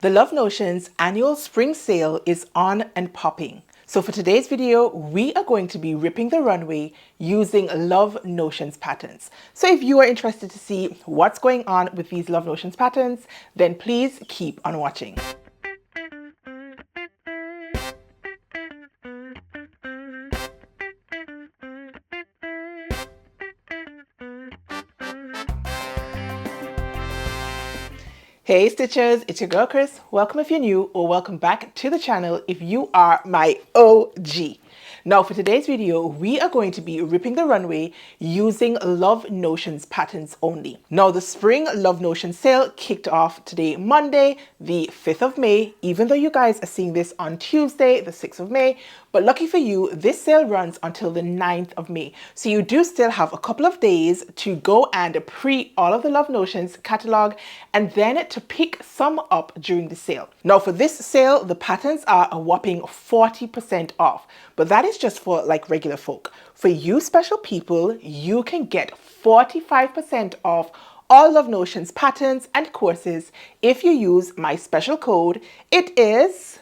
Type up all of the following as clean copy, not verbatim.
The Love Notions annual spring sale is on and popping. So for today's video, we are going to be ripping the runway using Love Notions patterns. So if you are interested to see what's going on with these Love Notions patterns, then please keep on watching. Hey Stitchers, it's your girl Kris. Welcome if you're new, or welcome back to the channel if you are my OG. Now for today's video, we are going to be ripping the runway using Love Notions patterns only. Now the spring Love Notions sale kicked off today, Monday, the 5th of May, even though you guys are seeing this on Tuesday, the 6th of May. But lucky for you, this sale runs until the 9th of May. So you do still have a couple of days to go and pre all of the Love Notions catalog and then to pick some up during the sale. Now for this sale, the patterns are a whopping 40% off, but that is just for like regular folk. For you special people, you can get 45% off all Love Notions patterns and courses if you use my special code. It is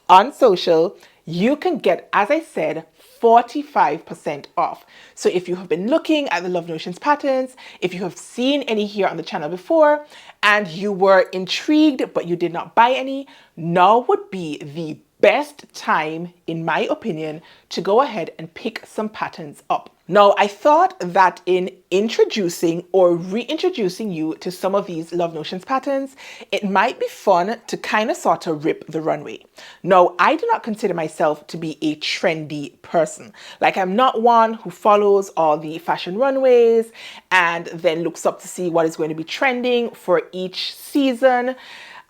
Unsewcial. You can get, as I said, 45% off. So if you have been looking at the Love Notions patterns, if you have seen any here on the channel before and you were intrigued but you did not buy any, now would be the best time, in my opinion, to go ahead and pick some patterns up. Now, I thought that in introducing or reintroducing you to some of these Love Notions patterns, it might be fun to kind of sort of rip the runway. Now, I do not consider myself to be a trendy person. Like, I'm not one who follows all the fashion runways and then looks up to see what is going to be trending for each season.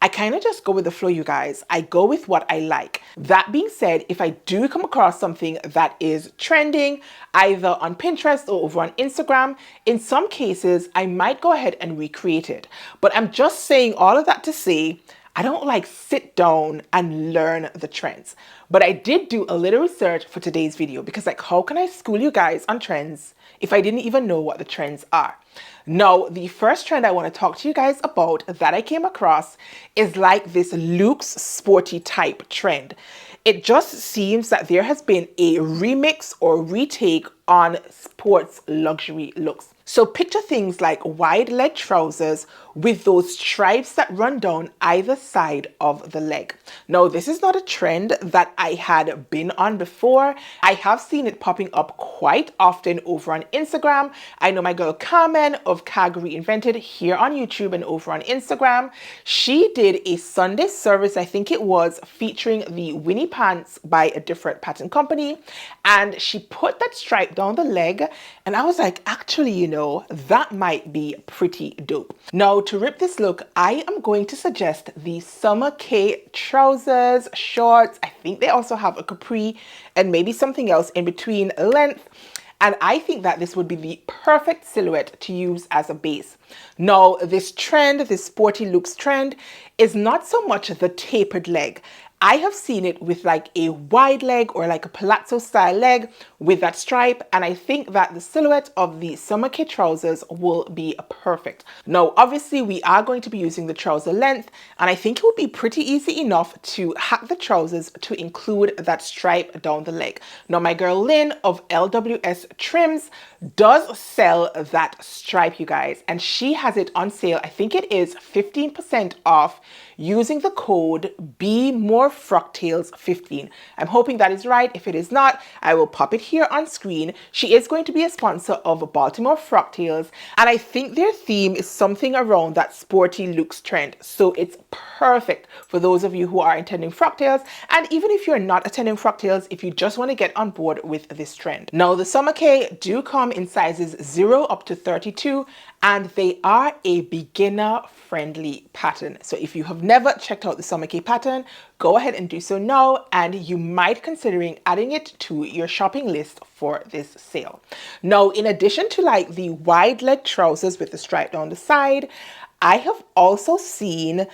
I kind of just go with the flow, you guys. I go with what I like. That being said, if I do come across something that is trending, either on Pinterest or over on Instagram, in some cases, I might go ahead and recreate it. But I'm just saying all of that to say, I don't like sit down and learn the trends. But I did do a little research for today's video because like, how can I school you guys on trends if I didn't even know what the trends are? Now, the first trend I want to talk to you guys about that I came across is like this luxe sporty type trend. It just seems that there has been a remix or retake on sports luxury looks. So picture things like wide leg trousers with those stripes that run down either side of the leg. Now, this is not a trend that I had been on before. I have seen it popping up quite often over on Instagram. I know my girl Carmen of Calgary Invented here on YouTube and over on Instagram. She did a Sunday service, I think it was, featuring the Winnie pants by a different pattern company. And she put that stripe down the leg. And I was like, actually, you know, that might be pretty dope. Now, to rip this look, I am going to suggest the Summer K trousers, shorts. I think they also have a capri and maybe something else in between length. And I think that this would be the perfect silhouette to use as a base. Now, this trend, this sporty looks trend, is not so much the tapered leg. I have seen it with like a wide leg or like a palazzo style leg with that stripe, and I think that the silhouette of the Summer K trousers will be perfect. Now, obviously we are going to be using the trouser length, and I think it would be pretty easy enough to hack the trousers to include that stripe down the leg. Now, my girl Lynn of LWS Trims does sell that stripe, you guys, and she has it on sale. I think it is 15% off using the code BMoreFrocktails15. I'm hoping that is right. If it is not, I will pop it here on screen. She is going to be a sponsor of Baltimore Frocktails, and I think their theme is something around that sporty looks trend. So it's perfect for those of you who are attending Frocktails, and even if you're not attending Frocktails, if you just want to get on board with this trend. Now, the Summer K do come in sizes 0 up to 32, and they are a beginner friendly pattern. So if you have never checked out the Summer K pattern, go ahead and do so now, and you might considering adding it to your shopping list for this sale. Now, in addition to like the wide leg trousers with the stripe down the side, I have also seen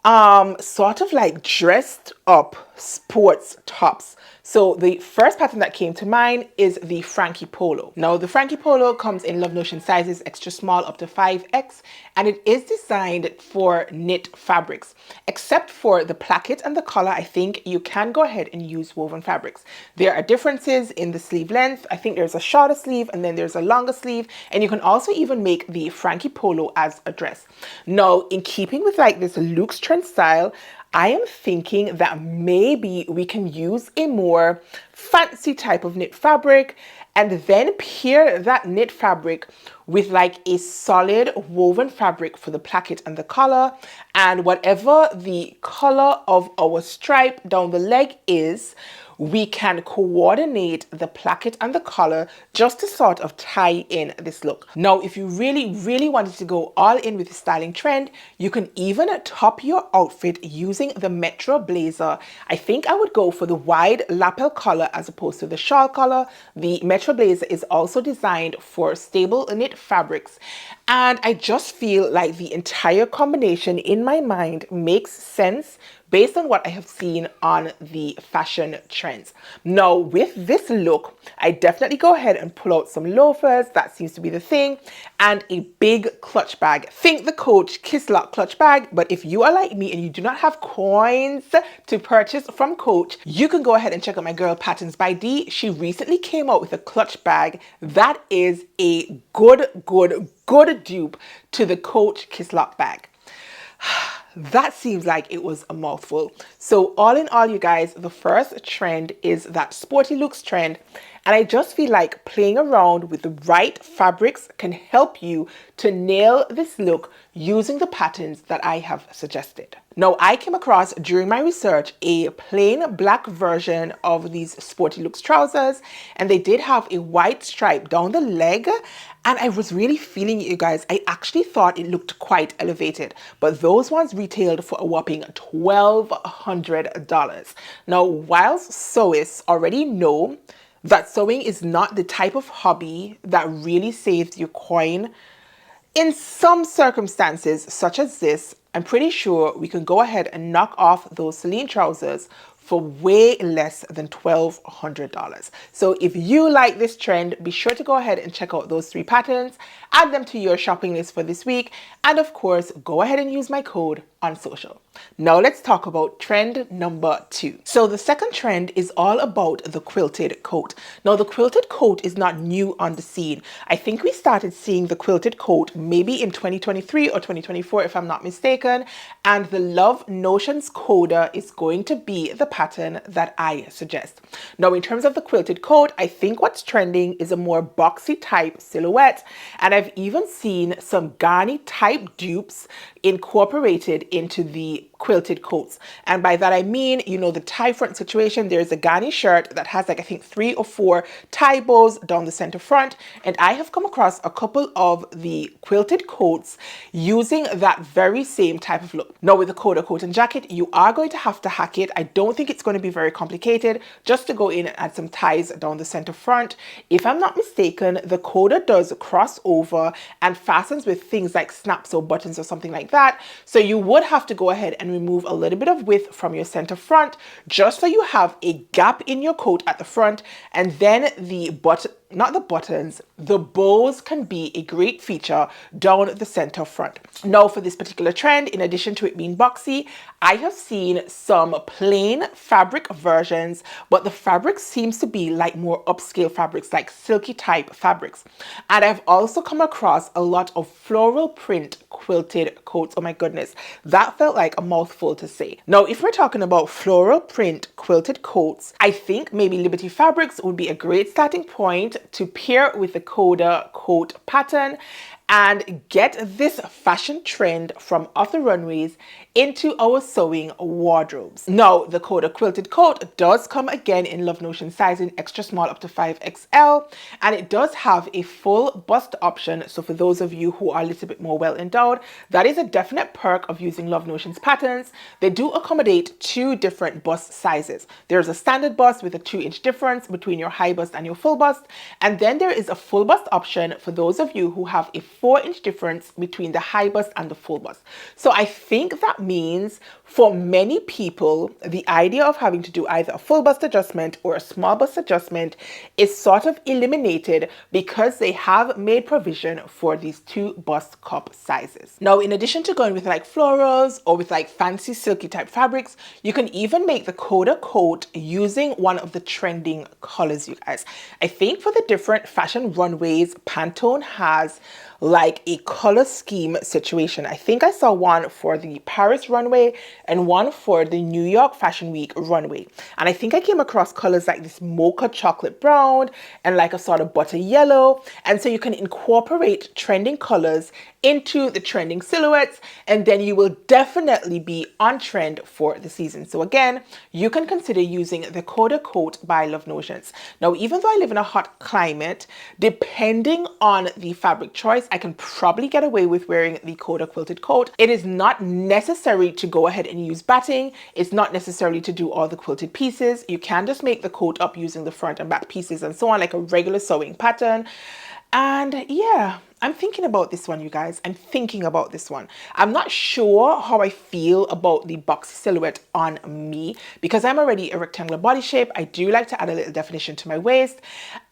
sort of like dressed up sports tops. So the first pattern that came to mind is the Frankie Polo. Now the Frankie Polo comes in Love Notion sizes extra small up to 5X, and it is designed for knit fabrics. Except for the placket and the collar, I think you can go ahead and use woven fabrics. There are differences in the sleeve length. I think there's a shorter sleeve and then there's a longer sleeve, and you can also even make the Frankie Polo as a dress. Now, in keeping with like this luxe trend style, I am thinking that maybe we can use a more fancy type of knit fabric and then pair that knit fabric with like a solid woven fabric for the placket and the collar, and whatever the color of our stripe down the leg is, we can coordinate the placket and the collar just to sort of tie in this look. Now, if you really wanted to go all in with the styling trend, you can even top your outfit using the Metro blazer. I think I would go for the wide lapel collar as opposed to the shawl collar. The Metro blazer is also designed for stable knit fabrics, and I just feel like the entire combination in my mind makes sense based on what I have seen on the fashion trends. Now, with this look, I definitely go ahead and pull out some loafers. That seems to be the thing, and a big clutch bag. Think the Coach Kiss Lock clutch bag, but if you are like me and you do not have coins to purchase from Coach, you can go ahead and check out my girl Patterns by D. She recently came out with a clutch bag that is a good dupe to the Coach Kiss Lock bag. That seems like it was a mouthful. So all in all, you guys, the first trend is that sporty looks trend. And I just feel like playing around with the right fabrics can help you to nail this look using the patterns that I have suggested. Now, I came across during my research a plain black version of these sporty looks trousers, and they did have a white stripe down the leg. And I was really feeling it, you guys. I actually thought it looked quite elevated, but those ones retailed for a whopping $1,200. Now, whilst sewists already know that sewing is not the type of hobby that really saves you coin, in some circumstances such as this, I'm pretty sure we can go ahead and knock off those Celine trousers for way less than $1,200. So if you like this trend, be sure to go ahead and check out those 3 patterns, add them to your shopping list for this week, and of course, go ahead and use my code Unsewcial. Now let's talk about trend number 2. So the second trend is all about the quilted coat. Now the quilted coat is not new on the scene. I think we started seeing the quilted coat maybe in 2023 or 2024 if I'm not mistaken, and the Love Notions Coda is going to be the pattern that I suggest. Now in terms of the quilted coat, I think what's trending is a more boxy type silhouette, and I've even seen some Ghani type dupes incorporated into the quilted coats. And by that I mean, you know, the tie front situation. There's a Ghani shirt that has like I think 3 or 4 tie bows down the center front, and I have come across a couple of the quilted coats using that very same type of look. Now with the Coda coat and jacket, you are going to have to hack it. I don't think it's going to be very complicated, just to go in and add some ties down the center front. If I'm not mistaken, the Coda does cross over and fastens with things like snaps or buttons or something like that. So you would have to go ahead and remove a little bit of width from your center front, just so you have a gap in your coat at the front, and then the the bows can be a great feature down the center front. Now for this particular trend, in addition to it being boxy, I have seen some plain fabric versions, but the fabric seems to be like more upscale fabrics, like silky type fabrics. And I've also come across a lot of floral print quilted coats. Oh my goodness, that felt like a mouthful to say. Now, if we're talking about floral print quilted coats, I think maybe Liberty Fabrics would be a great starting point to pair with the Coda coat pattern and get this fashion trend from other runways into our sewing wardrobes. Now, the Coda quilted coat does come again in Love Notion sizing extra small up to 5XL, and it does have a full bust option. So for those of you who are a little bit more well endowed, that is a definite perk of using Love Notion's patterns. They do accommodate 2 different bust sizes. There's a standard bust with a 2-inch difference between your high bust and your full bust, and then there is a full bust option for those of you who have a 4-inch difference between the high bust and the full bust. So I think that means for many people, the idea of having to do either a full bust adjustment or a small bust adjustment is sort of eliminated because they have made provision for these 2 bust cup sizes. Now, in addition to going with like florals or with like fancy silky type fabrics, you can even make the Coda coat using one of the trending colors, you guys. I think for the different fashion runways, Pantone has like a color scheme situation. I think I saw one for the Paris runway and one for the New York Fashion Week runway. And I think I came across colors like this mocha chocolate brown and like a sort of butter yellow. And so you can incorporate trending colors into the trending silhouettes, and then you will definitely be on trend for the season. So again, you can consider using the Coda coat by Love Notions. Now, even though I live in a hot climate, depending on the fabric choice, I can probably get away with wearing the Coda quilted coat. It is not necessary to go ahead and use batting. It's not necessary to do all the quilted pieces. You can just make the coat up using the front and back pieces and so on, like a regular sewing pattern. And yeah, I'm thinking about this one, you guys. I'm thinking about this one. I'm not sure how I feel about the box silhouette on me because I'm already a rectangular body shape. I do like to add a little definition to my waist.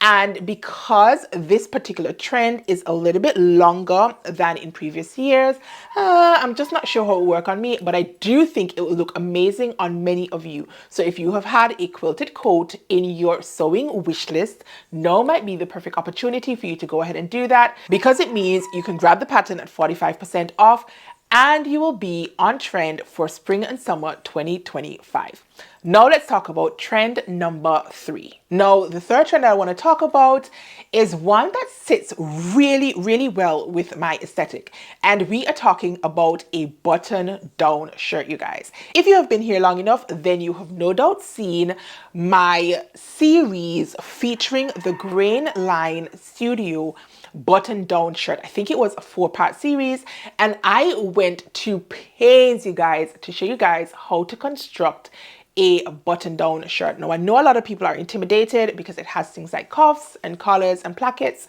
And because this particular trend is a little bit longer than in previous years, I'm just not sure how it will work on me, but I do think it will look amazing on many of you. So if you have had a quilted coat in your sewing wish list, now might be the perfect opportunity for you to go ahead and do that, because it means you can grab the pattern at 45% off and you will be on trend for spring and summer 2025. Now let's talk about trend number 3. Now, the third trend I want to talk about is one that sits really, really well with my aesthetic. And we are talking about a button down shirt, you guys. If you have been here long enough, then you have no doubt seen my series featuring the Grain Line Studio button down shirt. I think it was a 4-part series, and I went to pains, you guys, to show you guys how to construct a button down shirt. Now, I know a lot of people are intimidated because it has things like cuffs and collars and plackets,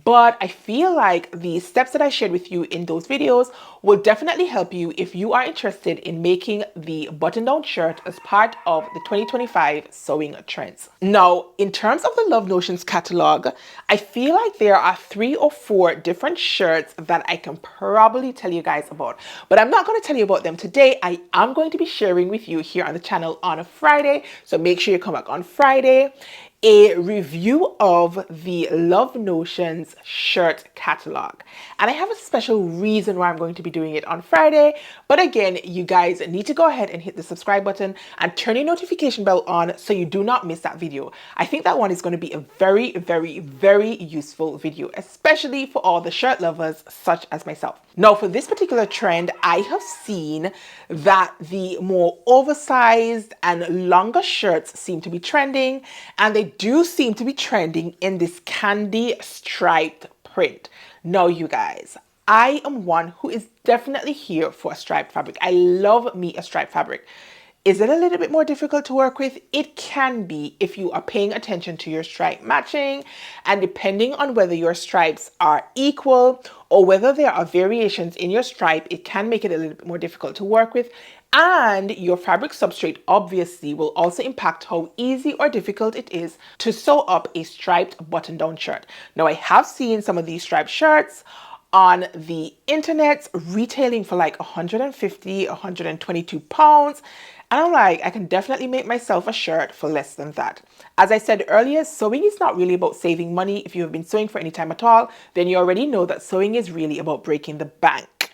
but I feel like the steps that I shared with you in those videos will definitely help you if you are interested in making the button down shirt as part of the 2025 sewing trends. Now, in terms of the Love Notions catalog, I feel like there are 3 or 4 different shirts that I can probably tell you guys about, but I'm not going to tell you about them today. I am going to be sharing with you here on the channel on a Friday, so make sure you come back on Friday, a review of the Love Notions shirt catalog. And I have a special reason why I'm going to be doing it on Friday. But again, you guys need to go ahead and hit the subscribe button and turn your notification bell on so you do not miss that video. I think that one is going to be a very, very, very useful video, especially for all the shirt lovers such as myself. Now, for this particular trend, I have seen that the more oversized and longer shirts seem to be trending, and they do seem to be trending in this candy striped print. Now, you guys, I am one who is definitely here for a striped fabric. I love me a striped fabric. Is it a little bit more difficult to work with? It can be if you are paying attention to your stripe matching, and depending on whether your stripes are equal or whether there are variations in your stripe, it can make it a little bit more difficult to work with. And your fabric substrate obviously will also impact how easy or difficult it is to sew up a striped button-down shirt. Now, I have seen some of these striped shirts on the internet retailing for like 150, 122 pounds. And I'm like, I can definitely make myself a shirt for less than that. As I said earlier, sewing is not really about saving money. If you have been sewing for any time at all, then you already know that sewing is really about breaking the bank.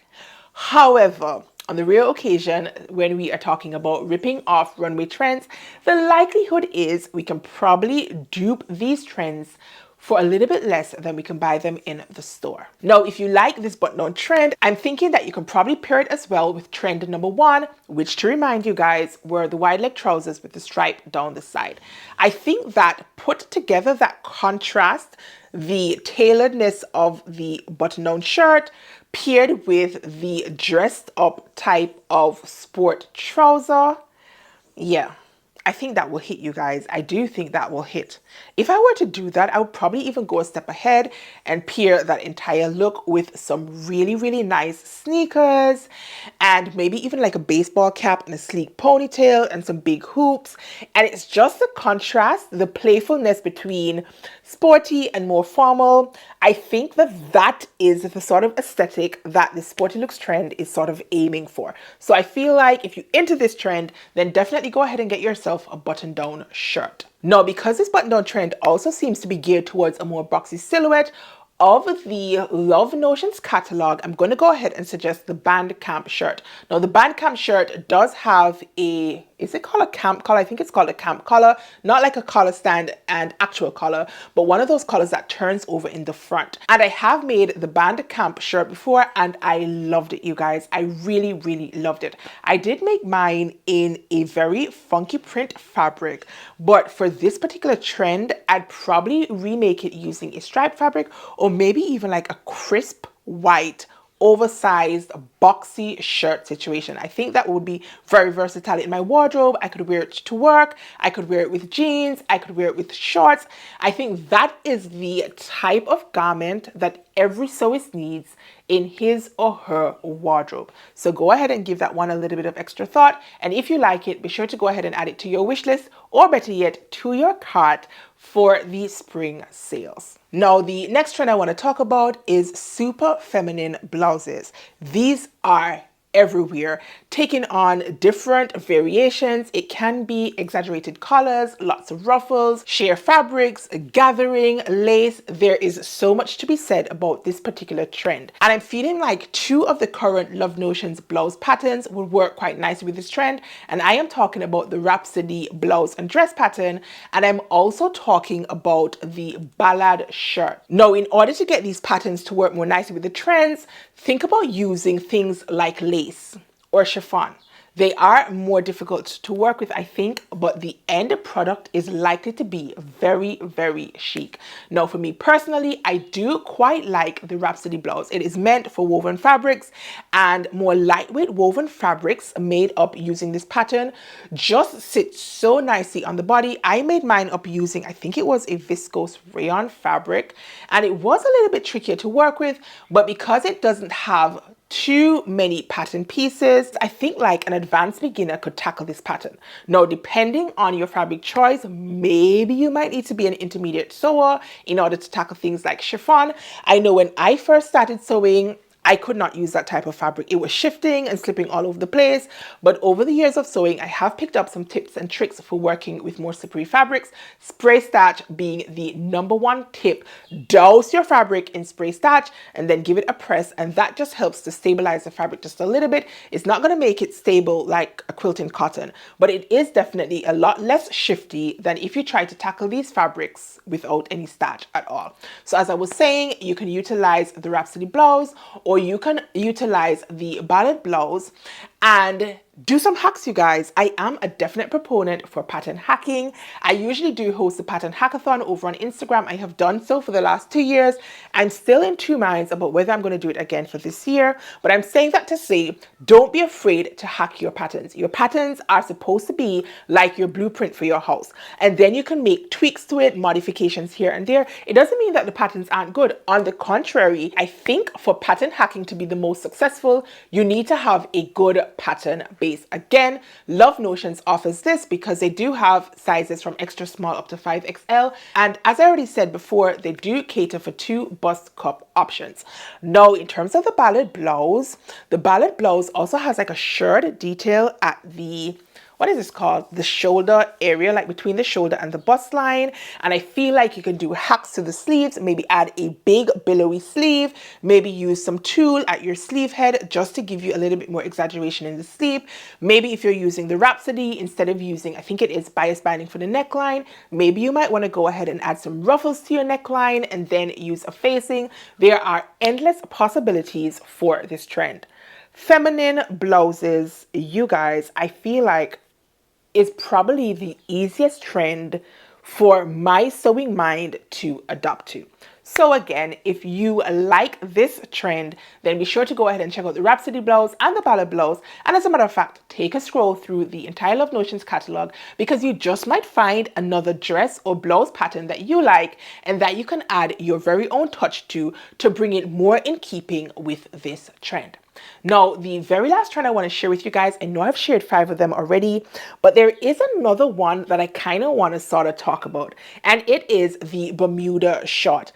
However, on the rare occasion when we are talking about ripping off runway trends, the likelihood is we can probably dupe these trends for a little bit less than we can buy them in the store. Now, if you like this button-down trend, I'm thinking that you can probably pair it as well with trend number 1, which, to remind you guys, were the wide leg trousers with the stripe down the side. I think that put together, that contrast, the tailoredness of the button-down shirt paired with the dressed up type of sport trouser, yeah, I think that will hit, you guys. I do think that will hit. If I were to do that, I would probably even go a step ahead and pair that entire look with some really, really nice sneakers and maybe even like a baseball cap and a sleek ponytail and some big hoops. And it's just the contrast, the playfulness between sporty and more formal. I think that that is the sort of aesthetic that the sporty looks trend is sort of aiming for. So I feel like if you're into this trend, then definitely go ahead and get yourself a button-down shirt. Now, because this button-down trend also seems to be geared towards a more boxy silhouette, of the Love Notions catalog, I'm going to go ahead and suggest the Bandcamp shirt. Now, the Bandcamp shirt does have a, is it called a camp collar? I think it's called a camp collar, not like a collar stand and actual collar, but one of those collars that turns over in the front. And I have made the Bandcamp shirt before and I loved it, you guys. I really, really loved it. I did make mine in a very funky print fabric, but for this particular trend, I'd probably remake it using a striped fabric or maybe even like a crisp white oversized boxy shirt situation. I think that would be very versatile in my wardrobe. I could wear it to work. I could wear it with jeans. I could wear it with shorts. I think that is the type of garment that every sewist needs in his or her wardrobe. So go ahead and give that one a little bit of extra thought. And if you like it, be sure to go ahead and add it to your wish list, or better yet, to your cart for the spring sales. Now, the next trend I want to talk about is super feminine blouses. These are everywhere, taking on different variations. It can be exaggerated colors, lots of ruffles, sheer fabrics, gathering, lace. There is so much to be said about this particular trend. And I'm feeling like two of the current Love Notions blouse patterns would work quite nicely with this trend. And I am talking about the Rhapsody blouse and dress pattern. And I'm also talking about the ballad shirt. Now, in order to get these patterns to work more nicely with the trends, think about using things like lace or chiffon. They are more difficult to work with, I think, but the end product is likely to be very, very chic. Now, for me personally, I do quite like the Rhapsody blouse. It is meant for woven fabrics, and more lightweight woven fabrics made up using this pattern just sit so nicely on the body. I made mine up using, I think it was a viscose rayon fabric, and it was a little bit trickier to work with, but because it doesn't have too many pattern pieces, I think like an advanced beginner could tackle this pattern. Now, depending on your fabric choice, maybe you might need to be an intermediate sewer in order to tackle things like chiffon. I know when I first started sewing, I could not use that type of fabric. It was shifting and slipping all over the place. But over the years of sewing, I have picked up some tips and tricks for working with more slippery fabrics. Spray starch being the #1 tip. Douse your fabric in spray starch and then give it a press. And that just helps to stabilize the fabric just a little bit. It's not going to make it stable like a quilting cotton, but it is definitely a lot less shifty than if you try to tackle these fabrics without any starch at all. So as I was saying, you can utilize the Rhapsody blouse, or you can utilize the ballad blouse and do some hacks, you guys. I am a definite proponent for pattern hacking. I usually do host a pattern hackathon over on Instagram. I have done so for the last 2 years. I'm still in two minds about whether I'm going to do it again for this year, but I'm saying that to say, don't be afraid to hack your patterns. Your patterns are supposed to be like your blueprint for your house, and then you can make tweaks to it, modifications here and there. It doesn't mean that the patterns aren't good. On the contrary, I think for pattern hacking to be the most successful, you need to have a good pattern base. Again, Love Notions offers this because they do have sizes from extra small up to 5XL. And as I already said before, they do cater for 2 bust cup options. Now, in terms of the ballad blouse also has like a shirred detail at the, what is this called? The shoulder area, like between the shoulder and the bust line. And I feel like you can do hacks to the sleeves, maybe add a big billowy sleeve, maybe use some tulle at your sleeve head just to give you a little bit more exaggeration in the sleeve. Maybe if you're using the Rhapsody, instead of using, I think it is bias binding for the neckline, maybe you might want to go ahead and add some ruffles to your neckline and then use a facing. There are endless possibilities for this trend. Feminine blouses, you guys, I feel like is probably the easiest trend for my sewing mind to adopt to. So again, if you like this trend, then be sure to go ahead and check out the Rhapsody blouse and the ballad blouse. And as a matter of fact, take a scroll through the entire Love Notions catalog, because you just might find another dress or blouse pattern that you like and that you can add your very own touch to bring it more in keeping with this trend. Now, the very last trend I want to share with you guys, I know I've shared 5 of them already, but there is another one that I kind of want to sort of talk about, and it is the Bermuda short.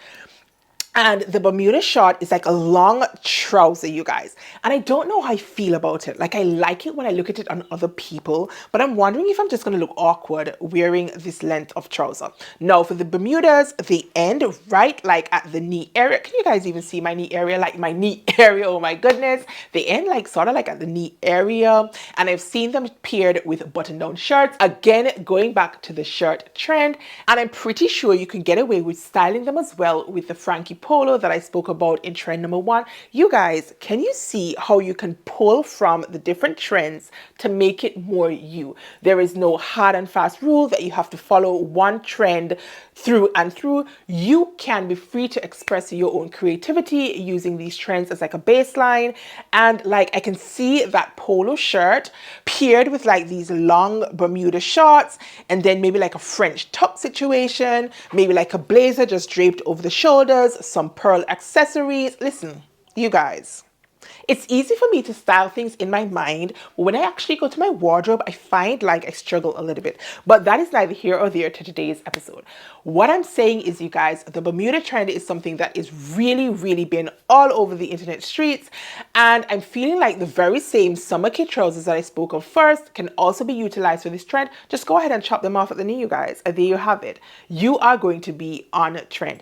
And the Bermuda short is like a long trouser, you guys. And I don't know how I feel about it. Like, I like it when I look at it on other people, but I'm wondering if I'm just going to look awkward wearing this length of trouser. Now, for the Bermudas, they end right like at the knee area. Can you guys even see my knee area? Like my knee area, oh my goodness. They end like sort of like at the knee area. And I've seen them paired with button-down shirts. Again, going back to the shirt trend. And I'm pretty sure you can get away with styling them as well with the Frankie polo that I spoke about in trend number 1. You guys, can you see how you can pull from the different trends to make it more you? There is no hard and fast rule that you have to follow one trend through and through. You can be free to express your own creativity using these trends as like a baseline. And like, I can see that polo shirt paired with like these long Bermuda shorts, and then maybe like a French top situation, maybe like a blazer just draped over the shoulders, some pearl accessories. Listen, you guys, it's easy for me to style things in my mind, but when I actually go to my wardrobe, I find like I struggle a little bit. But that is neither here or there to today's episode. What I'm saying is, you guys, the Bermuda trend is something that is really been all over the internet streets. And I'm feeling like the very same summer kit trousers that I spoke of first can also be utilized for this trend. Just go ahead and chop them off at the knee, you guys. There you have it. You are going to be on trend.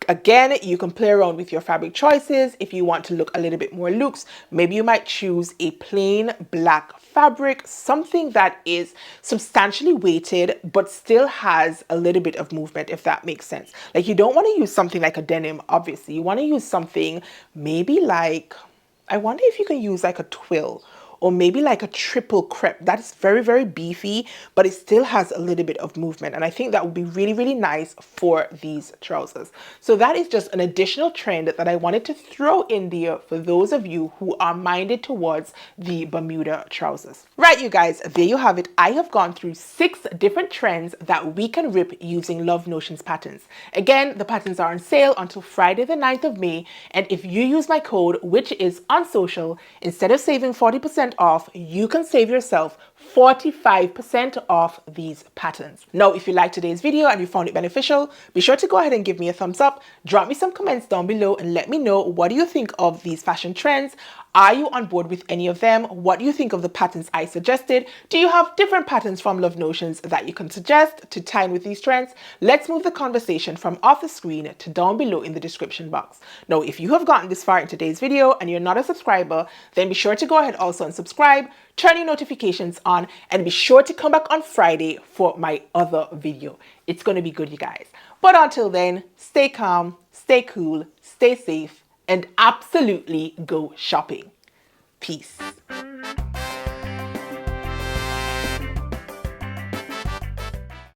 Again, you can play around with your fabric choices. If you want to look a little bit more luxe, maybe you might choose a plain black fabric, something that is substantially weighted but still has a little bit of movement, if that makes sense. Like, you don't want to use something like a denim, obviously. You want to use something maybe like, I wonder if you can use like a twill, or maybe like a triple crepe. That's very beefy, but it still has a little bit of movement. And I think that would be really nice for these trousers. So that is just an additional trend that I wanted to throw in there for those of you who are minded towards the Bermuda trousers. Right, you guys, there you have it. I have gone through 6 different trends that we can rip using Love Notions patterns. Again, the patterns are on sale until Friday the 9th of May. And if you use my code, which is Unsewcial, instead of saving 40% off, you can save yourself 45% off these patterns. Now, if you liked today's video and you found it beneficial, be sure to go ahead and give me a thumbs up, drop me some comments down below and let me know, what do you think of these fashion trends? Are you on board with any of them? What do you think of the patterns I suggested? Do you have different patterns from Love Notions that you can suggest to tie in with these trends? Let's move the conversation from off the screen to down below in the description box. Now, if you have gotten this far in today's video and you're not a subscriber, then be sure to go ahead also and subscribe, turn your notifications on, and be sure to come back on Friday for my other video. It's going to be good, you guys. But until then, stay calm, stay cool, stay safe, and absolutely go shopping. Peace.